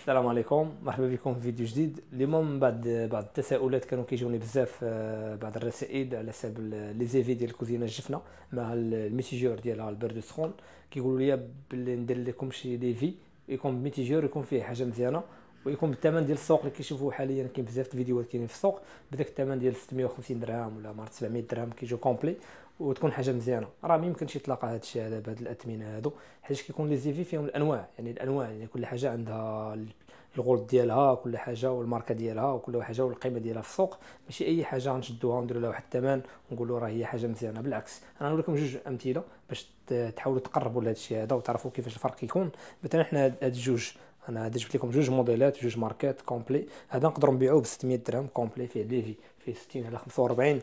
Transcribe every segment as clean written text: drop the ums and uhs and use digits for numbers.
السلام عليكم، مرحبا بكم في فيديو جديد. اليوم من بعض التساؤلات كانوا كيجوني بزاف، بعض الرسائل على حساب لي زيفي ديال الكوزينه الجفنه مع الميتيجور ديالها البرد السخون. كيقولوا لي باللي ندير لكم شي ليفي يكون بميتيجور، يكون فيه حاجه مزيانه ويكون بالثمن ديال السوق اللي كيشوفوا حاليا. كاين بزاف د الفيديوهات كاينين في السوق بداك الثمن ديال 650 درهم ولا مرات 700 درهم كيجيو كومبلي وتكون حاجه مزيانه. راه ما يمكنش يتلاقى هذا الشيء هذا بهاد الاثمنه هادو، حيت كيكون لي زيفي فيهم الانواع، يعني الانواع، يعني كل حاجه عندها الغولد ديالها، كل حاجه والماركه ديالها وكل حاجه والقيمه ديالها في السوق. ماشي اي حاجه غنشدوها ونديروا لها واحد الثمن ونقولوا راه هي حاجه مزيانه. بالعكس، انا نقول لكم جوج امثله باش تحاولوا تقربوا لهذا الشيء هذا وتعرفوا كيفاش الفرق يكون. مثلا حنا هاد الجوج، انا جبت لكم جوج موديلات، جوج ماركات كومبلي. هذا نقدروا نبيعوه ب 600 درهم كومبلي، فيه ليفي فيه 60 على 45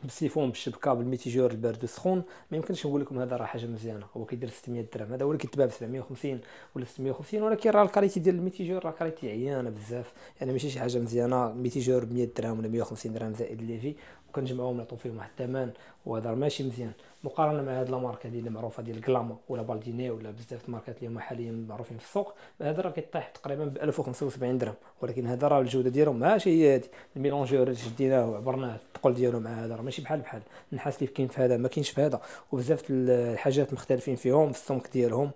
بالسيفون بالشبكه بالميتيجور البارد والسخون. ما يمكنش نقول لكم هذا راه حاجه مزيانه، هو كيدير 600 درهم، هذا هو اللي كيتباع ب 750 ولا 650، ولكن راه الكاليتي ديال الميتيجور راه كاليتي عيانه بزاف، يعني ماشي شي حاجه مزيانه. ميتيجور ب 100 درهم ولا 150 درهم زائد الليفي، وكنجمعوهم نعطيو فيهم واحد الثمن، وهذا راه ماشي مزيان مقارنه مع هاد لا ماركه ديال المعروفه ديال كلاما ولا بالديني ولا بزاف د الماركات اللي هما حاليا معروفين في السوق. هذا راه كيطيح تقريبا ب 1075 درهم، ولكن هذا راه الجوده ديالهم ماشي هي هادي. الميلونجور اللي شديناه وعبرناه الثقل ديالو مع هذا راه ماشي بحال النحاس اللي كاين في هذا ما كاينش في هذا. وبزاف الحاجات مختلفين فيهم، في السمك ديالهم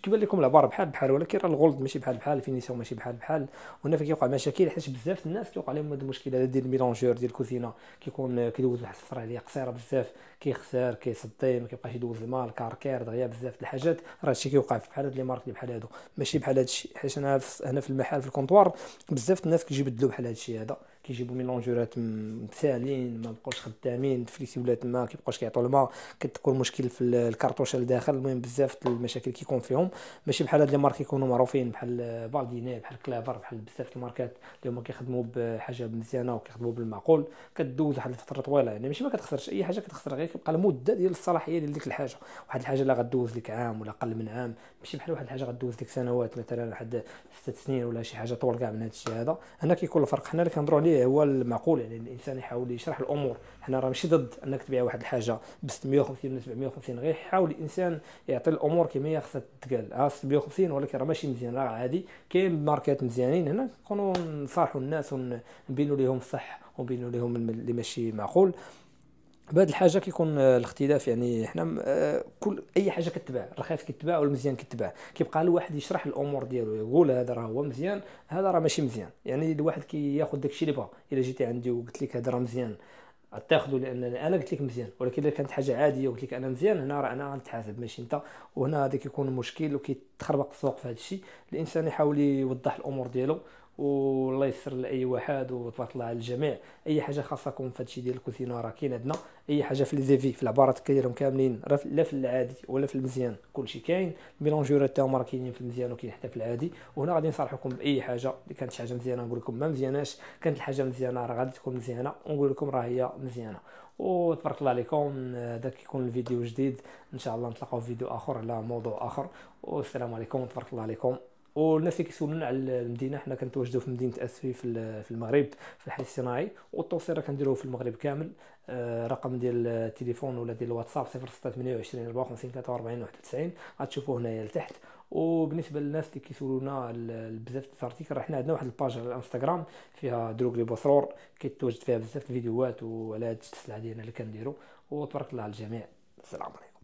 كيبان لكم العبار بحال، ولكن راه الغولد ماشي بحال الفينيسيون ماشي بحال. وهنا فين كيوقع مشاكل، حيت بزاف الناس كيوقع لهم هذا المشكل هذا ديال الميلونجور ديال الكوزينه. كيكون كيدوز واحد الفتره اللي قصيره بزاف، كيخسر كيصدي، ما كيبقاش يدوز الماء، الكاركير دغيا بزاف د الحاجات. راه هادشي كيوقع في بحال هاد لي مارك اللي بحال هادو، ماشي بحال هادشي. حيت انا هنا في المحل في الكونطوار بزاف الناس كيجيو يبدلوا بحال هادشي هذا، كيجيبوا ميلونجورات مسالين ما بقاوش خدامين، فليكسيبلات ما كيبقاوش كيعطوا الماء، كتكون مشكل في الكارطوشه لداخل. المهم بزاف د المشاكل كيكون فيهم، ماشي بحال هاد لي مارك كيكونوا معروفين بحال بالديني بحال كلافر بحال بزاف الماركات اللي هما كيخدموا بحاجه مزيانه وكيخدموا بالمعقول. كدوز واحد الفتره طويله، يعني ماشي ما كتخسرش اي حاجه، كتخسر غير كيبقى المده ديال الصلاحيه ديال ديك الحاجه. واحد الحاجه اللي غدوز لك عام ولا اقل من عام، ماشي بحال واحد الحاجه غدوز لك سنوات، مثلا واحد 6 سنين ولا شي حاجه طول كاع من هذا الشيء هذا. هنا كيكون الفرق. حنا اللي كنهضروا عليه هو المعقول، يعني الانسان يحاول يشرح الامور. حنا راه ماشي ضد انك تبيع واحد الحاجه ب 650 ولا 750، غير يحاول الانسان يعطي الامور كما هي خصها تتقال. 650 ولكن راه ماشي مزيان، راه عادي. كاين ماركات مزيانين، هنا نكونوا نصارحوا الناس ونبينوا لهم الصح ونبينوا لهم اللي ماشي معقول. بهذه الحاجه كيكون الاختلاف. يعني حنا كل اي حاجه كتباع الرخيص كيتباع والمزيان كيتباع، كيبقى الواحد يشرح الامور ديالو، يقول هذا راه هو مزيان هذا راه ماشي مزيان. يعني الواحد كياخذ داكشي اللي بغا. الا جيتي عندي وقلت لك هذا راه مزيان تاخذه لان انا قلت لك مزيان، ولكن اذا كانت حاجه عاديه وقلت لك انا مزيان، هنا راه انا غنتحاسب ماشي انت. وهنا هذا كيكون مشكل وكيتخربق السوق في هذا الشيء. الانسان يحاول يوضح الامور ديالو، والله يسر لاي واحد وتبارك الله على الجميع. اي حاجه خاصكم في هذا الشيء ديال الكوزينه راه كاين عندنا. اي حاجه في لي زيفي في العبارات ديالهم كاملين، راه لا في العادي ولا في المزيان كلشي كاين. الميلونجورات تاعهم راه كاينين في المزيان وكاين حتى في العادي. وهنا غادي نصارحكم باي حاجه. اللي كانت شي حاجه مزيانه نقول لكم ما مزياناش، كانت الحاجه مزيانه راه غادي تكون مزيانه ونقول لكم راه هي مزيانه. وتبارك الله عليكم. هذا كيكون الفيديو جديد، ان شاء الله نتلاقاو في فيديو اخر على موضوع اخر. والسلام عليكم وتبارك الله عليكم. والناس اللي كيسولونا على المدينه، حنا كنتواجدوا في مدينه اسفي في المغرب في الحي الصناعي، والتوصيل راه كنديروه في المغرب كامل. رقم ديال التليفون ولا ديال الواتساب 0628 54 43 91، غتشوفوه هنايا لتحت. وبالنسبه للناس اللي كيسولونا على بزاف الارتيكل، راه حنا عندنا واحد الباج على الانستغرام فيها دروك لي بوسرور، كيتواجد فيها بزاف الفيديوهات وعلى هاد السلعه ديالنا اللي كنديروا. وتبارك الله على الجميع. السلام عليكم.